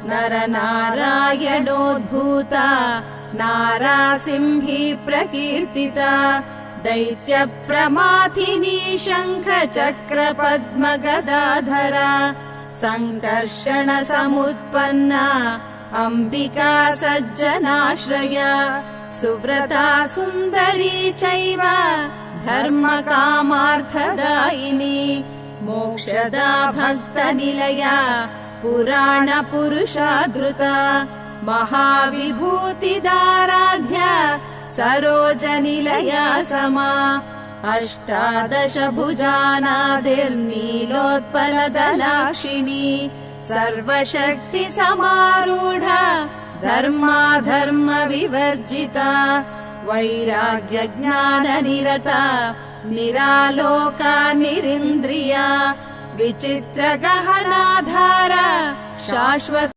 नरनारायणोद्भूता नारासिंही प्रकीर्तिता दैत्यप्रमाथिनी शङ्खचक्रपद्मगदाधरा सङ्कर्षण समुत्पन्ना अम्बिका सज्जनाश्रया सुव्रता सुन्दरी चैव धर्मकामार्थदायिनी मोक्षदा भक्तनिलया पुराणपुरुषाधृता महाविभूतिदाराध्या सरोजनिलया समा अष्टादशभुजानादिर्नीलोत्पलदलाक्षिणी सर्वशक्तिसमारूढा धर्माधर्मविवर्जिता वैराग्यज्ञाननिरता निरालोका निरिन्द्रिया विचित्रगहनाधारा शाश्वत